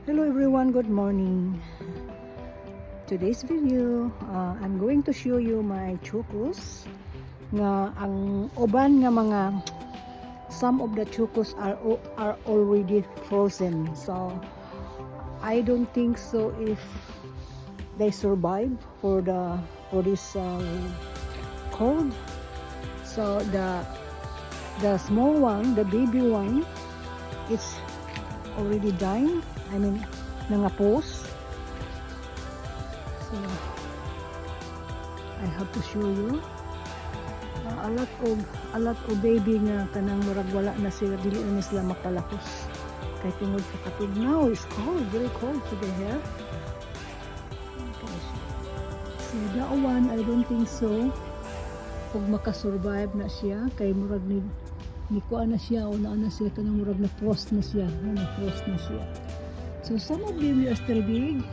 Hello everyone, good morning. Today's video, I'm going to show you my chocos nga ang uban nga mga some of the chocos are already frozen. So I don't think so if they survive for this cold. So the small one, the baby one, it's already dying. I mean, nangapos. So, I have to show you. A lot of baby nga kanang murag wala na sila, dili na sila makalakos. Kay tungod sa katog. Now it's cold, very cold today here. Okay, so that one, I don't think so. Kung makasurvive na siya, kay murag ni kuha na siya, o na siya, kanang murag na frost na siya. Na frost na siya. So some of them are still big.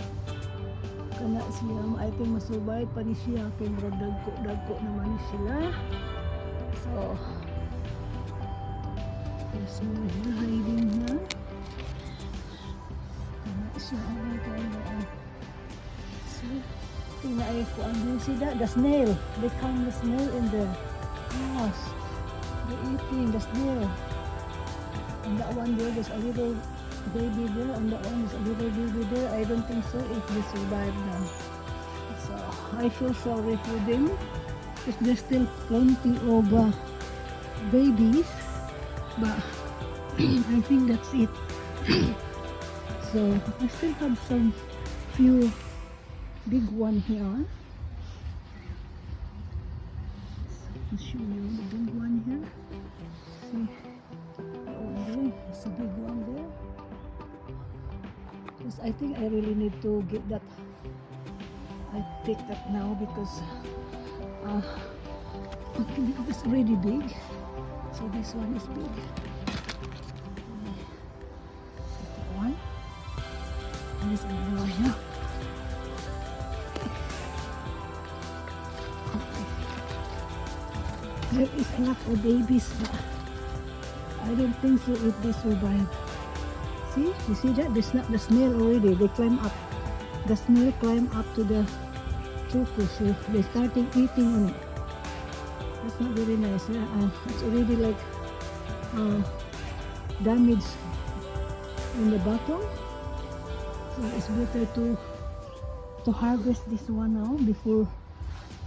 Kana siya, I think masurvive pa ni siya. Kaya murag dagko naman ni sila. So, there's more here hiding na. Kana siya, so, tingnan ay kuan din sila. The snail. They count the snail in there. Yes. They're eating the snail. And that one there, there's a little baby there, and that one is a little baby there. I don't think so if they survive now. So I feel sorry for them because there's still plenty of babies, but I think that's it. So I still have some few big one here. I'll show you the big one here. See, there, it's a big one there. I think I really need to get that. I pick that now because it's already big. So this one is big. One. And this another one here. Okay. There is a lot of babies, but I don't think so if they survive. See, you see that? There's not the snail already. They climb up. The snail climb up to the chocos. So they're starting eating on it. That's not very nice. It's already like damaged in the bottom. So it's better to harvest this one now before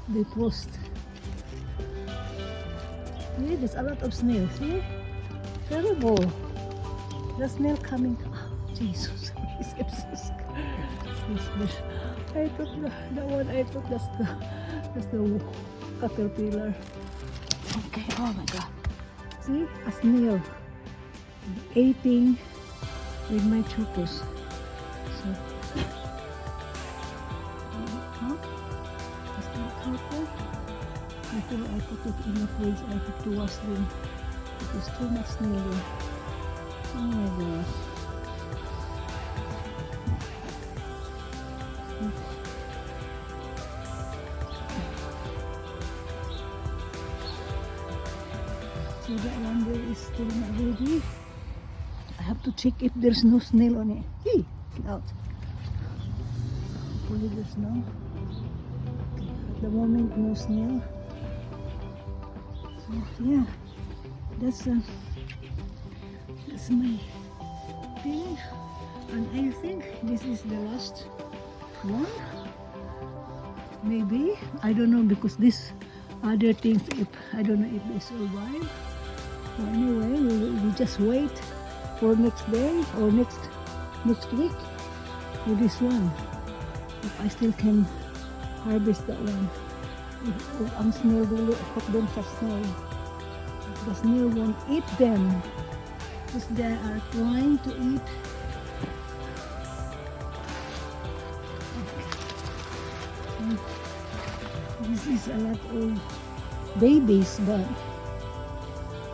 they frost. See, there's a lot of snails. See, terrible. The snail coming. Oh, Jesus. I'm so scared. I thought that one. I thought that's the caterpillar. Okay. Oh my God. See, a snail eating with my chocos. So, that's not careful. Before I put it in the fridge, I have to wash them. There's too much snail there. Oh my gosh. So that one there is still not ready. I have to check if there's no snail on it. Hey, get out. Hopefully there's no. Okay. At the moment, no snail. So yeah, that's my thing, and I think this is the last one. Maybe, I don't know, because this other things, if I don't know if they survive. So anyway, we just wait for next day or next week for this one. If I still can harvest that one. If ang snail will hook them sa snail. The snail won't eat them. Because they are trying to eat. This is a lot of babies, but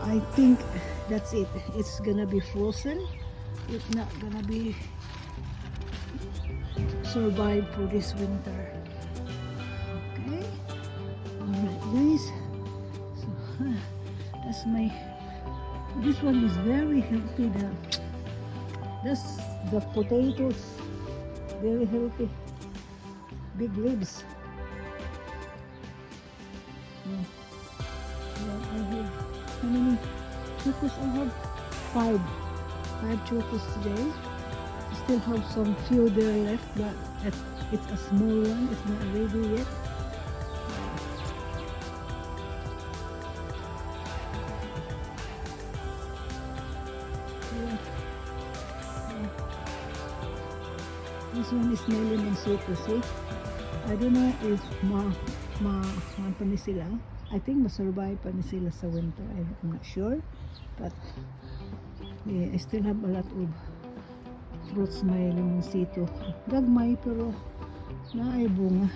I think that's it. It's gonna be frozen. It's not gonna be survive for this winter. Okay. Alright guys. So that's my. This one is very healthy. That's the potatoes. Very healthy. Big leaves. Yeah. Yeah, I have how many chocos I have? Five. 5 chocos today. I still have some few there left, but it's a small one. It's not ready yet. Yeah. This one is smelling and sweet to see. I don't know if pa ni sila. I think masurvive pa ni sila sa winter. I'm not sure. But yeah, I still have a lot of fruits may limoncito. Gagmay pero naay bunga.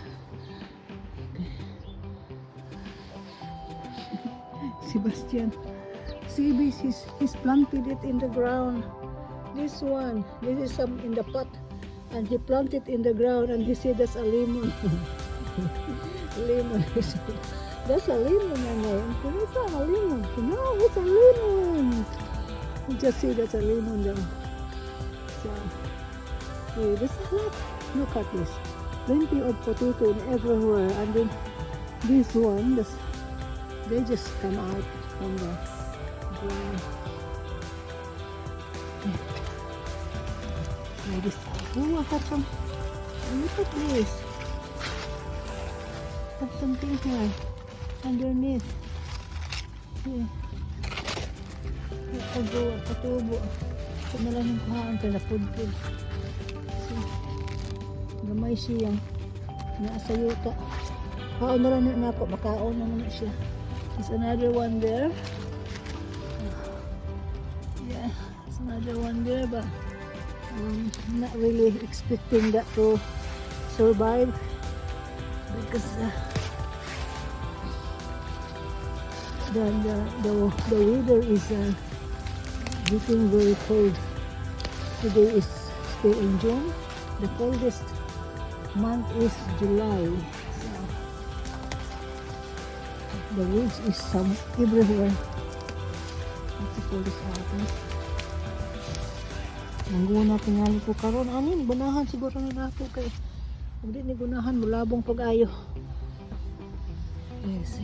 Sebastian. See, he's planted it in the ground. This one, this is some in the pot. And he planted in the ground and he said that's a lemon. Lemon. That's a lemon, Nanay. It's not a lemon. No, it's a lemon. You just see that's a lemon there. So, yeah, there's a lot. Look at this. Plenty of potato in everywhere. And then this one, they just come out from the ground. Yeah, this. Oh, I have some. Look at this. I have something here underneath. Yeah. Patubo. Ito na lang yung kuhaan ka na pudpud. So, gamay siyang nasa yuta. Kaon na lang na ako. Makaon na naman siya. There's another one there. Yeah, there's another one there, but not really expecting that to survive because the weather is getting very cold. Today is still in June. The coldest month is July. So the weeds is some everywhere. That's the coldest month. Nanguna tingali ko karon anin gunahan siguro nila ako kay hindi ni gunahan mulabong pag-ayo. Yes.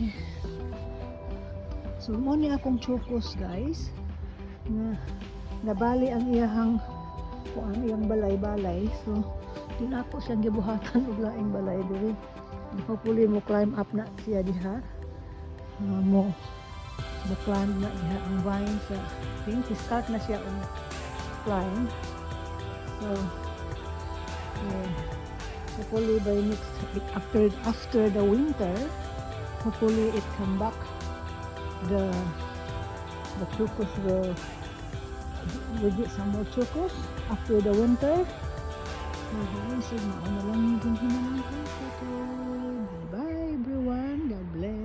So mo ni akong chocos guys na nabali ang iyahang kung ano yung balay-balay. So din ako siyang gibuhatan og laing balay diri. Hopefully mo climb up na siya diha. Mo climb na diha ang vine sa think start na siya ang climb. So yeah, hopefully by next after the winter, hopefully it come back. The chocos will get some more chocos after the winter. So guys, bye bye everyone. God bless.